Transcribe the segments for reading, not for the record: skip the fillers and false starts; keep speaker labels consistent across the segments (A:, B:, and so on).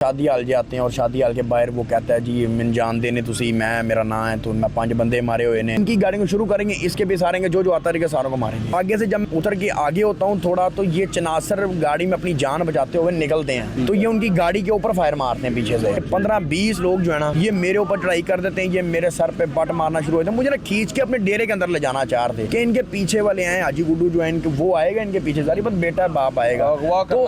A: शादी हाल जाते हैं और शादी हाल के बाहर वो कहता है जी मैंने जान देने तुसी मैं मेरा नाम है तो मैं 5 बंदे मारे हुए ने। इनकी गाड़ी को शुरू करेंगे, इसके भी सारेंगे, जो जो आता रहेगा सारों को मारेंगे। आगे से जब उतर के आगे होता हूँ थोड़ा तो ये चनासर गाड़ी में अपनी जान बचाते हुए निकलते हैं तो ये उनकी गाड़ी के ऊपर फायर मारते हैं पीछे से। 15-20 लोग जो है ना ये मेरे ऊपर चढ़ाई कर देते हैं, ये मेरे सर पे बट मारना शुरू होते हैं। मुझे ना खींच के अपने डेरे के अंदर ले जाना चाह रहे थे कि इनके पीछे वाले हैं हाजी गुड्डू जो है इनके वो आएगा इनके पीछे सारी बस बेटा बाप आएगा तो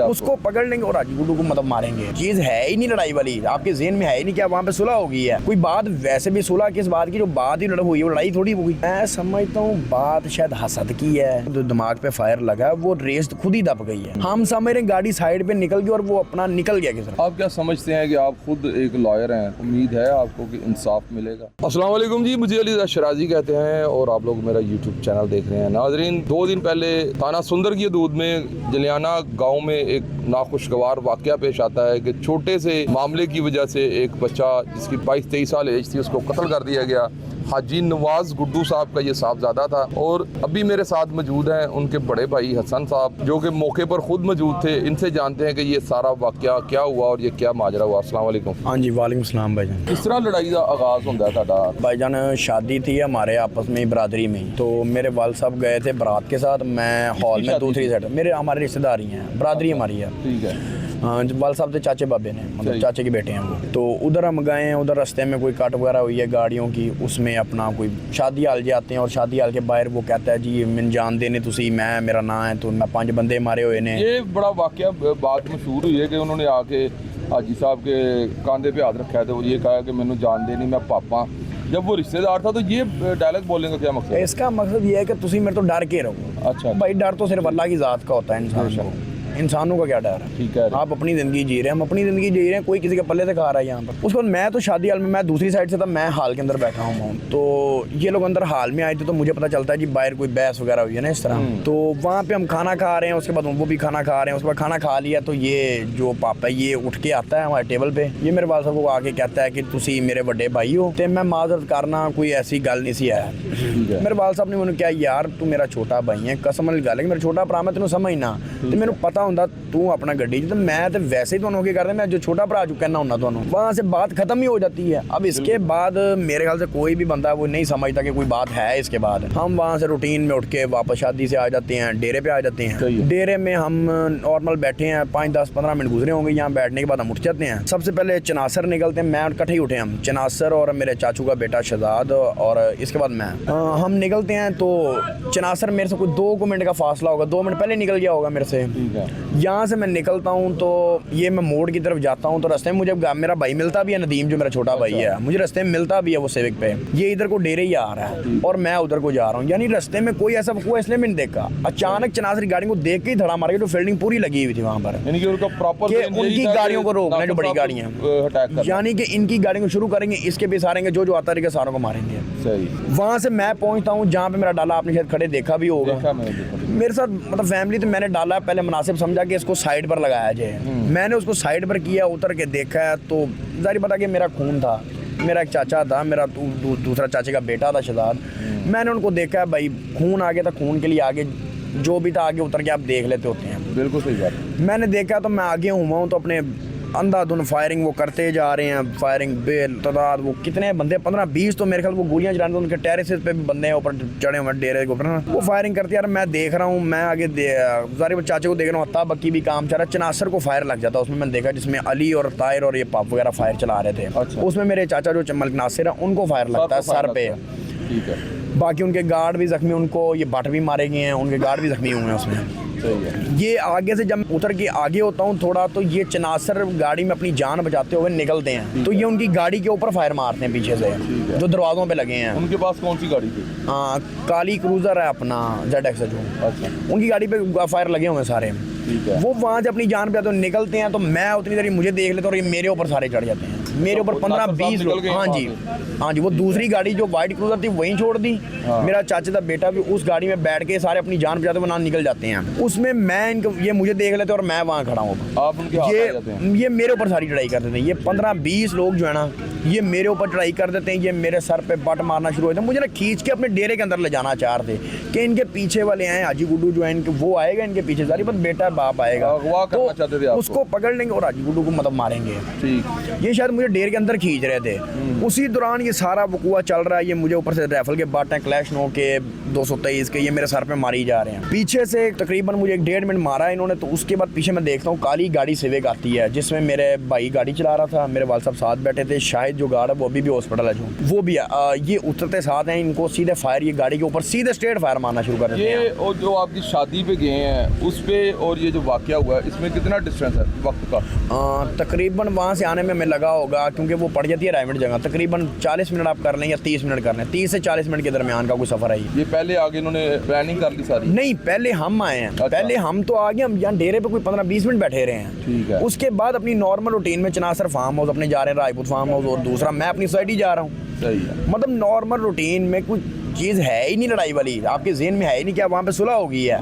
A: उसको पकड़ लेंगे और हाजी गुड्डू को मतलब मारेंगे। चीज है ही नहीं लड़ाई वाली, आपके ज़हन में है ही नहीं क्या वहाँ पे सुलह हो गई है। कोई बात वैसे भी सुलह किस बात की, जो बात ही हुई है वो लड़ाई थोड़ी हुई। मैं समझता हूँ बात शायद हसद की है, जो दिमाग पे फायर लगा वो रेस खुद ही दब गई है। हम समझ रहे गाड़ी साइड पे निकल गई और वो अपना निकल गया किसी।
B: आप क्या समझते हैं कि आप खुद एक लॉयर हैं, उम्मीद है आपको कि इंसाफ मिलेगा? अस्सलाम वालेकुम जी, मुझे अली शराजी कहते हैं और आप लोग मेरा यूट्यूब चैनल देख रहे हैं। नाजरीन, 2 दिन पहले थाना सुंदर की हदूद में जलियाना गाँव में एक नाखुशगवार वाकया पेश आता है कि छोटे से मामले की वजह से एक बच्चा जिसकी 22-23 साल एज थी उसको कत्ल कर दिया गया। हाजी नवाज गुड्डू साहब का ये साहबजादा था और अभी मेरे साथ मौजूद हैं उनके बड़े भाई हसन साहब जो कि मौके पर खुद मौजूद थे। इनसे जानते हैं कि ये सारा वाकया क्या हुआ और ये क्या माजरा हुआ। अस्सलाम वालेकुम।
A: हाँ जी वालेकुम सलाम भाईजान।
B: किस तरह लड़ाई का आगाज होता है ताड़ा?
A: भाईजान शादी थी हमारे आपस में बरादरी में ही, तो मेरे वाल साहब गए थे बारात के साथ, मैं हॉल में दूसरी साइड, मेरे हमारे रिश्तेदार ही हैं, बरादरी हमारी है।
B: ठीक है।
A: हाँ वाल साहब थे चाचे बाबे ने, मतलब चाचे के बेटे हैं वो। तो उधर हम गए हैं, उधर रास्ते में कोई कट वगैरह हुई है गाड़ियों की, उसमें अपना कोई शादी हाल जाते हैं और शादी हाल के बाहर वो कहता है जी मैंने जान देने तुसी मैं मेरा नाम है तो मैं 5 बंदे मारे हुए ने।
B: ये बड़ा वाकया बात मशहूर हुई है कि उन्होंने आके हाजी साहब के कांधे पे हाथ रखा है तो ये कहा कि मैंने जान देनी मैं पापा। जब वो रिश्तेदार था तो ये डायलॉग बोलने का क्या मकसद है?
A: इसका मकसद ये है कि तुसी मेरे तो डर के रहो।
B: अच्छा
A: भाई डर तो सिर्फ अल्लाह की ज़ात का होता है, इंसान को, इंसानों का क्या डर है।
B: ठीक है,
A: आप अपनी ज़िंदगी जी रहे हैं, हम अपनी ज़िंदगी जी रहे हैं, कोई किसी के पल्ले से खा रहा है यहाँ पर। उसके बाद मैं तो शादी हाल में, मैं दूसरी साइड से था, मैं हाल के अंदर बैठा हूँ तो ये लोग अंदर हाल में आए थे तो मुझे पता चलता है जी बाहर कोई बहस वगैरह हुई है ना इस तरह। तो वहाँ पे हम खाना खा रहे हैं, उसके बाद वो भी खाना खा रहे हैं, उसके बाद खाना खा लिया तो ये जो पापा है ये उठ के आता है हमारे टेबल पे, ये मेरे वाल साहब को आके कहता है कि तुसी मेरे बड़े भाई हो तो मैं माजरत करना कोई ऐसी गल नहीं सी है। मेरे वाल साहब ने मैंने क्या यार तू मेरा छोटा भाई है, कसम वाली गल है कि मेरा छोटा भरा मैं तेन समझना तो मैंने पता होंगे तू अपना गड्डी तो मैं तो वैसे ही तुहानू की करदा, मैं जो छोटा भरा चुका कहना हूँ तुहानू, वहाँ से बात खत्म ही हो जाती है। अब इसके बाद मेरे ख्याल से कोई भी बंदा वो नहीं समझता कि कोई बात है। इसके बाद हम वहाँ से रूटीन में उठ के वापस शादी से आ जाते हैं, डेरे पे आ जाते हैं। डेरे में हम नॉर्मल बैठे हैं, 5-10-15 मिनट गुजरे होंगे यहाँ बैठने के बाद हम उठ जाते हैं। सबसे पहले चनासर निकलते हैं, मैं इकट्ठे ही उठे हम, चनासर और मेरे चाचू का बेटा शहजाद और इसके बाद मैं हम निकलते हैं। तो चनासर मेरे से कोई 2 मिनट का फासला होगा, 2 मिनट पहले निकल गया होगा मेरे से। यहाँ से मैं निकलता हूँ तो ये मैं मोड़ की तरफ जाता हूँ तो रास्ते में मुझे मेरा भाई मिलता भी है, नदीम जो मेरा छोटा भाई है, मुझे रास्ते में मिलता भी है वो सेविक पे, ये इधर को डेरे ही आ रहा है और मैं उधर को जा रहा हूँ। यानी रास्ते में कोई ऐसा कोई इसलिए मैंने देखा, अचानक चनासरी गाड़ी को देख के ही धड़ा मार गया, जो फील्डिंग पूरी लगी हुई थी वहाँ पर,
B: यानी कि उनका प्रॉपर
A: उनकी गाड़ियों को रोकना जो बड़ी गाड़ियाँ, यानी कि इनकी गाड़ी को शुरू करेंगे, इसके भी सारेंगे, जो जो आता रहेगा सारों को मारेंगे।
B: सही।
A: वहाँ से मैं पहुँचता हूँ जहाँ पे मेरा डाला आपने शायद खड़े देखा भी होगा, मेरे साथ मतलब फैमिली तो मैंने डाला पहले मुनासिब समझा कि इसको साइड पर लगाया जाए, मैंने उसको साइड पर किया, उतर के देखा है तो जाहिर पता कि मेरा खून था, मेरा एक चाचा था, मेरा दूसरा चाचे का बेटा था शहजाद, मैंने उनको देखा है भाई खून आ गया था, खून के लिए आगे जो भी था आगे उतर के आप देख लेते होते हैं।
B: बिल्कुल सही बात।
A: मैंने देखा तो मैं आगे हुआ हूँ तो अपने अंधाधुन फायरिंग वो करते जा रहे हैं, फायरिंग बेतादाद, वो कितने बंदे 15-20 तो मेरे ख्याल वो गोलियां चलाने, उनके टेरेसेस पे भी बंदे हैं ऊपर चढ़े हुए डेरे के ऊपर ना, वो फायरिंग करते यार मैं देख रहा हूँ, मैं आगे सारे चाचे को देख रहा हूँ, अत्ता बक्की भी काम चल रहा है, चनासर को फायर लग जाता है उसमें, मैंने देखा जिसमें अली और ताहिर और ये पाप वगैरह फायर चला रहे थे।
B: अच्छा। उसमें
A: मेरे चाचा जो चमल नासिर है उनको फायर लगता है सर पे।
B: ठीक है।
A: बाकी उनके गार्ड भी जख्मी, उनको ये बट भी मारे गए हैं, उनके गार्ड भी जख्मी हुए हैं उसमें। ये आगे से जब उतर के आगे होता हूँ थोड़ा तो ये चनासर गाड़ी में अपनी जान बचाते हुए निकलते हैं तो ये उनकी गाड़ी के ऊपर फायर मारते हैं पीछे से, जो दरवाजों पे लगे हैं।
B: उनके पास कौन सी गाड़ी थी?
A: काली क्रूजर है अपना ZX जो। अच्छा। उनकी गाड़ी पे फायर लगे हुए हैं सारे। वो वहाँ से अपनी जान पे तो निकलते हैं तो मैं उतनी देर मुझे देख लेता हूँ और ये मेरे ऊपर सारे चढ़ जाते हैं, मेरे ऊपर 15-20 लोग। हाँ जी वो दूसरी गाड़ी जो वाइट क्रूजर थी वहीं छोड़ दी, मेरा चाचा का बेटा भी उस गाड़ी में बैठ के सारे अपनी जान बचाते हुए ना निकल जाते हैं। उसमें मैं इनको ये मुझे देख लेते और मैं वहाँ खड़ा हूँ, ये मेरे ऊपर सारी चढ़ाई कर देते हैं। ये 15-20 लोग जो है ना ये मेरे ऊपर चढ़ाई कर देते हैं, ये मेरे सर पे बट मारना शुरू होते हैं, मुझे ना खींच के अपने डेरे के अंदर ले जाना चाह रहे थे कि इनके पीछे वाले हैं हाजी गुड्डू जो है इनके, वो आएगा इनके पीछे सारी बस बेटा बाप आएगा,
B: अगवा करना चाहते थे आपको।
A: उसको पकड़ लेंगे और हाजी गुड्डू को मतलब मारेंगे।
B: ठीक।
A: ये शायद मुझे डेरे के अंदर खींच रहे थे। उसी दौरान ये सारा वकूआ चल रहा है, ये मुझे ऊपर से राइफल के बाट हैं क्लैश नो के 223 के, ये मेरे सर पे मारी जा रहे हैं। पीछे से तकरीबन मुझे 1.5 मिनट मारा इन्होंने, तो उसके बाद पीछे मैं देखता हूँ काली गाड़ी सिविक आती है जिसमें मेरे भाई गाड़ी चला रहा था, मेरे वाल साहब साथ बैठे थे, शायद जो गार्ड है वो अभी भी हॉस्पिटल है, जो वो भी ये उतरते साथ हैं, इनको सीधे फायर, ये गाड़ी के ऊपर सीधे स्ट्रेट फायर मारना शुरू कर देते हैं।
B: ये और जो आपकी शादी पे गए हैं उस पे और ये जो वाकया हुआ है इसमें कितना डिस्टेंस है वक्त का?
A: तकरीबन वहाँ से आने में हमें लगा होगा, क्योंकि वो पड़ जाती है रायमंड जगह, तकरीबन 40 मिनट आप कर लें या 30 मिनट कर लें, 30 से 40 मिनट के दरमियान का कोई सफ़र है
B: ये पहले आगे इन्होंने प्लानिंग कर ली सारी?
A: नहीं, पहले हम आए हैं।
B: अच्छा।
A: पहले हम तो आ गए, हम यहाँ डेरे पे कोई 15-20 मिनट बैठे रहे हैं।
B: ठीक है।
A: उसके बाद अपनी नॉर्मल रूटीन में चनासर फार्म हाउस अपने जा रहे हैं, रायपुर फार्म हाउस, और दूसरा मैं अपनी सोसाइटी जा रहा हूँ।
B: सही है।
A: मतलब नॉर्मल रूटीन में कोई चीज़ है ही नहीं लड़ाई वाली, आपके ज़हन में है ही नहीं क्या वहाँ पे सुलह हो गई है।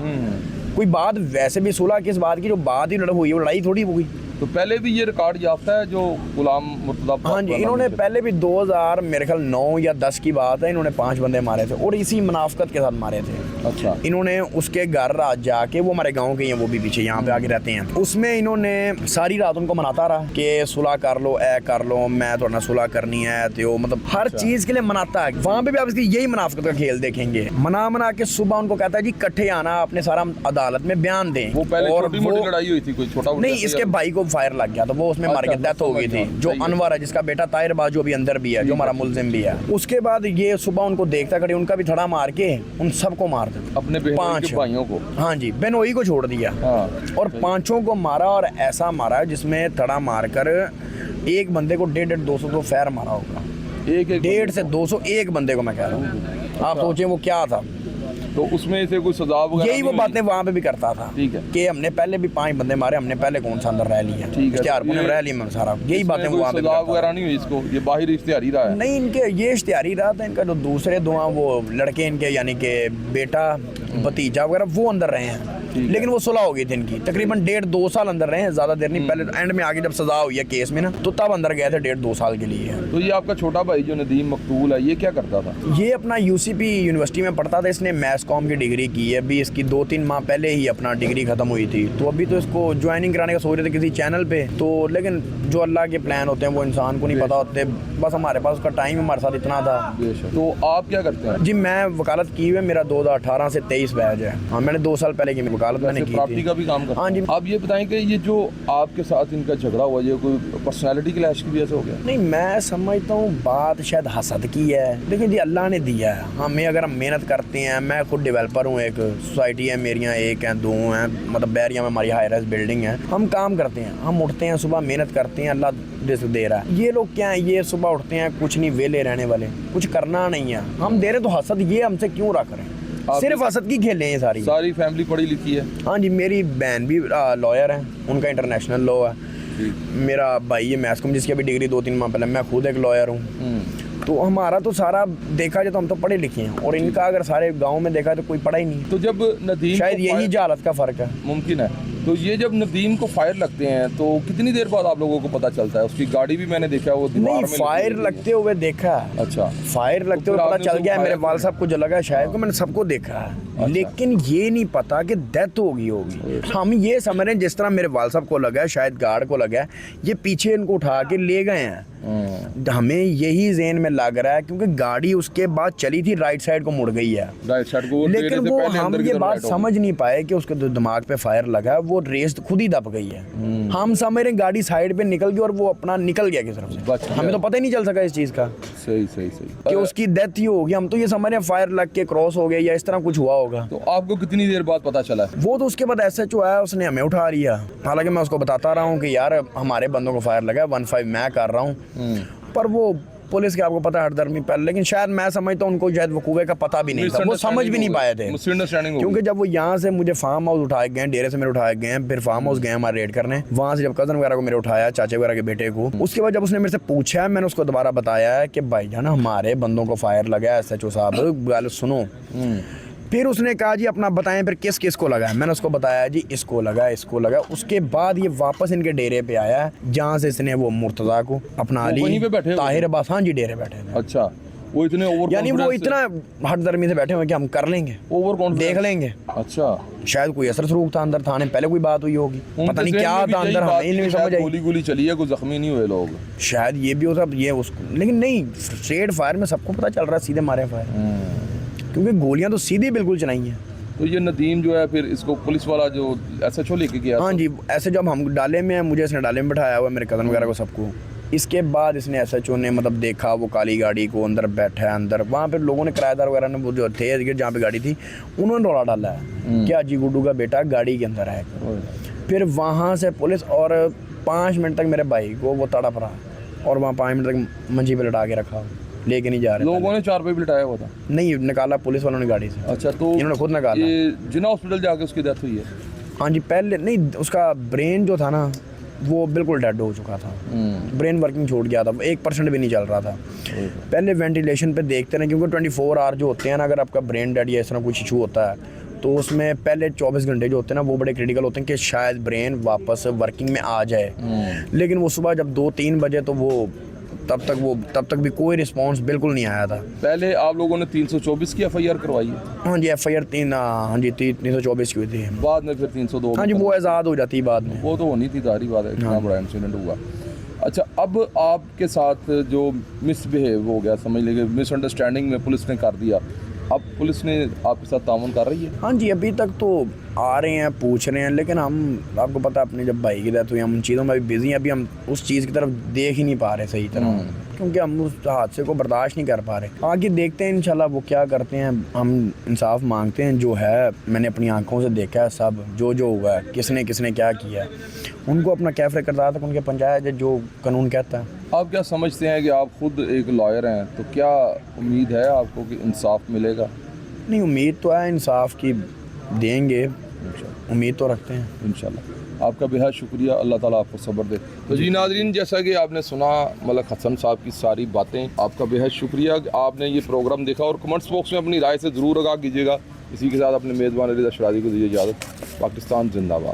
A: कोई बात वैसे भी सुलह किस बात की, जो बात ही लड़ हुई है वो लड़ाई थोड़ी हो गई।
B: तो पहले भी ये रिकॉर्ड याफ्ता है जो गुलाम मुर्तज़ा?
A: हाँ जी, इन्होंने पहले भी 2000 मेरे ख्याल 9 या 10 की बात है, इन्होंने 5 बंदे मारे थे और इसी मुनाफकत के साथ मारे थे।
B: अच्छा।
A: इन्होंने उसके घर रात जाके, वो हमारे गांव के हैं, वो भी पीछे यहाँ पे आके रहते हैं, उसमें इन्होंने सारी रात उनको मनाता रहा कि सुलह कर लो, ऐ कर लो, मैं थोड़ा सुलह करनी है, तो मतलब हर चीज़ के लिए मनाता है। वहाँ पे भी आप इसकी यही मुनाफकत का खेल देखेंगे। मना के सुबह उनको कहता है जी इकट्ठे आना, अपने सारा अदालत में बयान दें।
B: वो पहले
A: और
B: छोटी-मोटी लड़ाई हुई थी, कोई छोटा
A: नहीं, इसके भाई को फायर लग गया, तो वो उसमें मार के डेथ हो गई थी। जो अनवर है, जिसका बेटा ताहिर बाजू अभी अंदर भी है, जो हमारा मुलजिम भी है। उसके बाद ये सुबह उनको देखता खड़े, उनका भी थड़ा मार के उन सबको मार दिया,
B: अपने के भाइयों को।
A: हाँ जी, बेनोई को छोड़ दिया।
B: हाँ।
A: और 5 को मारा, और ऐसा मारा जिसमें थड़ा मारकर एक बंदे को 150-200 तो फायर मारा होगा।
B: एक
A: 150 से 200 एक बंदे को मैं कह रहा हूँ। आप सोचें वो क्या था।
B: तो उसमें से कोई सजा वगैरह?
A: यही वो बातें वहाँ पे भी करता था।
B: ठीक है।
A: कि हमने पहले भी 5 बंदे मारे, हमने पहले कौन सा अंदर रह लिया,
B: ठीक है।
A: इश्तिहारपुर में रह ली मैं सारा, यही बातें वो वहाँ पे
B: सजा वगैरह नहीं हुई इसको? ये बाहर इश्तिहारी रहा है?
A: नहीं, इनके ये इश्तिहारी रहा था। इनका जो दूसरे 2 वो लड़के इनके, यानी कि बेटा भतीजा वगैरह, वो अंदर रहे हैं, लेकिन वो सुलह हो गई थी इनकी। तकरीबन 1.5-2 साल अंदर रहे हैं, ज़्यादा देर नहीं। पहले एंड में आगे जब सजा हुई है केस में ना, तो तब अंदर गए थे 1.5-2 साल के लिए।
B: तो ये आपका छोटा भाई जो नदीम मकतूल है, ये क्या करता था?
A: ये अपना UCP यूनिवर्सिटी में पढ़ता था। इसने मैथ्स कॉम की डिग्री की है, अभी इसकी 2-3 माह पहले ही अपना डिग्री खत्म हुई थी। तो अभी तो इसको ज्वाइनिंग कराने का सोच रहे थे किसी चैनल पे, तो लेकिन जो अल्लाह के प्लान होते हैं वो इंसान को नहीं पता होते। बस हमारे पास उसका टाइम हमारे साथ इतना था।
B: तो आप क्या करते हैं?
A: जी, मैं वकालत की हुई है, मेरा 2018 से 23 बैच है। हाँ, मैंने 2 साल पहले की वकालत मैंने की
B: प्रॉपर्टी
A: थी।
B: का भी काम करते
A: हाँ जी।
B: हैं? आप ये बताएं कि ये जो आपके साथ इनका झगड़ा हुआ, ये कोई पर्सनैलिटी क्लैश की वजह से हो गया?
A: नहीं, मैं समझता हूँ बात शायद हसद की है, लेकिन जी अल्लाह ने दिया है हमें। अगर हम मेहनत करते हैं, मैं खुद डेवलपर हूँ, एक सोसाइटी है मेरियाँ, 1 हैं 2 हैं, मतलब बैरिया में हमारी हाई राइज बिल्डिंग है। हम काम करते हैं, हम उठते हैं सुबह, मेहनत करते हैं, अल्लाह रिज़्क़ दे रहा है। ये लोग क्या हैं, ये सुबह उठते हैं, कुछ नहीं, वेले रहने वाले, कुछ करना नहीं है। हम दे रहे तो हसद ये हमसे क्यों रख रहे हैं? सिर्फ हसद की खेलें ये सारी
B: फैमिली पढ़ी लिखी है?
A: हाँ जी, मेरी बहन भी लॉयर है, उनका इंटरनेशनल लॉ है। मेरा भाई है मैथ्स कॉम, जिसकी अभी डिग्री 2-3 माह पहले। मैं खुद एक लॉयर हूँ। तो हमारा तो सारा देखा जाए तो हम तो पढ़े लिखे हैं, और इनका अगर सारे गांव में देखा तो कोई पढ़ा ही नहीं।
B: तो जब नदीम,
A: शायद यही जहालत का फ़र्क है।
B: मुमकिन है। तो ये जब नदीम को फायर लगते हैं तो कितनी देर बाद आप लोगों को पता चलता है? उसकी गाड़ी भी मैंने देखा, वो दीवार
A: नहीं,
B: में
A: फायर लगते हुए देखा।
B: अच्छा।
A: फायर लगते हुए पता चल गया, मेरे वाल साहब को जो लगा शायद को, मैंने सबको देखा है।
B: अच्छा।
A: लेकिन ये नहीं पता कि डेथ होगी। हम ये समझ रहे हैं जिस तरह मेरे वाल साहब को लगा है, शायद गार्ड को लगा है, ये पीछे इनको उठा के ले गए हैं। हमें यही ज़हन में लग रहा है, क्योंकि गाड़ी उसके बाद चली थी, राइट साइड को मुड़ गई है,
B: राइट साइड को।
A: लेकिन वो हम ये बात समझ नहीं पाए कि उसके दिमाग पे फायर लगा है, वो रेस खुद ही दब गई है। हम समझ रहे गाड़ी साइड पे निकल गई और वो अपना निकल गया किस तरफ से, हमें तो पता ही नहीं चल सका इस चीज़ का।
B: सही
A: कि उसकी डेथ ही होगी। हम तो ये समझ रहे हैं फायर लग के क्रॉस हो गया या इस तरह कुछ हुआ होगा।
B: तो आपको कितनी देर बाद पता चला?
A: वो तो उसके बाद SHO आया, उसने हमें उठा लिया। हालांकि मैं उसको बताता रहा हूँ कि यार हमारे बंदों को फायर लगा है, 15 मैं कर रहा हूँ, पर वो पुलिस के आपको पता है हरदर्मी पहले। लेकिन शायद मैं समझता हूँ उनको शायद वकूवे का पता भी नहीं था, वो समझ भी नहीं पाए थे। क्योंकि जब वो यहाँ से मुझे फार्म हाउस उठाए गए, डेरे से मेरे उठाए गए, फिर फार्म हाउस गए हमारे रेड करने, वहाँ से जब कज़न वगैरह को मेरे उठाया, चाचे वगैरह के बेटे को, उसके बाद जब उसने मेरे से पूछा, मैंने उसको दोबारा बताया कि भाईजान हमारे बंदों को फायर लगा है, SHO साहब गल सुनो। फिर उसने कहा जी अपना बताएं फिर किस किस को लगा है। मैंने उसको बताया जी इसको लगा, इसको लगा। उसके बाद ये वापस इनके डेरे पे आया जहाँ से इसने वो मुर्तज़ा को अपना
B: वो वहीं पे बैठे
A: ली
B: हुए
A: ताहिर अब्बास, हाँ जी डेरे बैठे थे।
B: अच्छा, वो इतने ओवर
A: यानी वो इतना हटदर्मी से बैठे हुए कि हम कर लेंगे,
B: ओवर कॉन्फिडेंस,
A: देख लेंगे।
B: अच्छा,
A: शायद कोई असर सरूक था अंदर, थाने पहले कोई बात हुई होगी, पता नहीं क्या था अंदर, हमें ही नहीं समझ आई।
B: गोली चली है, कोई जख्मी नहीं हुए लोग,
A: शायद ये भी होता ये उसको, लेकिन नहीं स्ट्रेट फायर में सबको पता चल रहा है सीधे मारे फायर, क्योंकि गोलियां तो सीधी बिल्कुल चलाई हैं।
B: तो ये नदीम जो है फिर इसको पुलिस वाला जो SHO लेके गया,
A: हाँ जी, ऐसे जब हम डाले में हैं, मुझे इसने डाले में बैठाया हुआ, मेरे कज़न वगैरह को सबको। इसके बाद इसने SHO ने मतलब देखा वो काली गाड़ी को, अंदर बैठा है अंदर, वहाँ पे लोगों ने किराएदार वगैरह ने वो जो थे जहाँ पे गाड़ी थी उन्होंने रौला डाला है कि अजी गुड्डू का बेटा गाड़ी के अंदर है। फिर वहाँ से पुलिस और 5 मिनट तक मेरे भाई को वो तड़प रहा और वहाँ 5 मिनट तक मंजी पे लटा के रखा, लेके नहीं जा रहे।
B: लोगों ने 4 पे बिठाया हुआ था,
A: नहीं निकाला पुलिस वालों ने गाड़ी से।
B: अच्छा, तो
A: इन्होंने खुद निकाला।
B: ये जिना हॉस्पिटल जाके उसकी डेथ हुई है?
A: हाँ जी, पहले नहीं, उसका ब्रेन जो था ना वो बिल्कुल डेड हो चुका था, ब्रेन वर्किंग छूट गया था, 1% भी नहीं चल रहा था। पहले वेंटिलेशन पे देखते हैं क्योंकि 24 आवर जो होते हैं ना, अगर आपका ब्रेन डेड या इस तरह कुछ इशू होता है तो उसमें पहले 24 घंटे जो होते हैं ना वो बड़े क्रिटिकल होते हैं कि शायद ब्रेन वापस वर्किंग में आ जाए। लेकिन वो सुबह जब 2-3 बजे तो वो तब तक भी कोई रिस्पांस बिल्कुल नहीं आया था।
B: पहले आप लोगों ने 324 की FIR करवाई है?
A: हाँ जी, FIR 324 की हुई थी।
B: बाद में फिर 302?
A: हाँ जी, वो आज़ाद हो जाती है बाद में।
B: वो तो होनी थी, सारी बात है, इतना बड़ा इंसिडेंट हुआ। अच्छा, अब आपके साथ जो मिसबिहेव हो गया, समझ लीजिए मिसअंडरस्टैंडिंग में पुलिस ने कर दिया, अब पुलिस ने आपके साथ ताउन कर रही है?
A: हाँ जी, अभी तक तो आ रहे हैं, पूछ रहे हैं, लेकिन हम आपको पता है अपने जब भाई की डेथ हुई हम उन चीज़ों में अभी बिजी हैं, अभी हम उस चीज़ की तरफ देख ही नहीं पा रहे सही तरह, क्योंकि हम उस हादसे को बर्दाश्त नहीं कर पा रहे। आगे देखते हैं इंशाल्लाह वो क्या करते हैं। हम इंसाफ मांगते हैं, जो है मैंने अपनी आंखों से देखा है सब जो हुआ है, किसने किसने क्या किया है, उनको अपना कैफरे किरदार तक उनके पंचायत जो कानून कहता है।
B: आप क्या समझते हैं कि आप खुद एक लॉयर हैं, तो क्या उम्मीद है आपको कि इंसाफ मिलेगा?
A: नहीं, उम्मीद तो है इंसाफ की, देंगे, उम्मीद तो रखते हैं
B: इंशाल्लाह। आपका बेहद शुक्रिया, अल्लाह ताला आपको सब्र दे। तो जी नाज़रीन, जैसा कि आपने सुना मलक हसन साहब की सारी बातें, आपका बेहद शुक्रिया कि आपने ये प्रोग्राम देखा और कमेंट्स बॉक्स में अपनी राय से ज़रूर आगाह कीजिएगा। इसी के साथ अपने मेज़बान अली रज़ा शराजी को दीजिए इजाज़त। पाकिस्तान जिंदाबाद।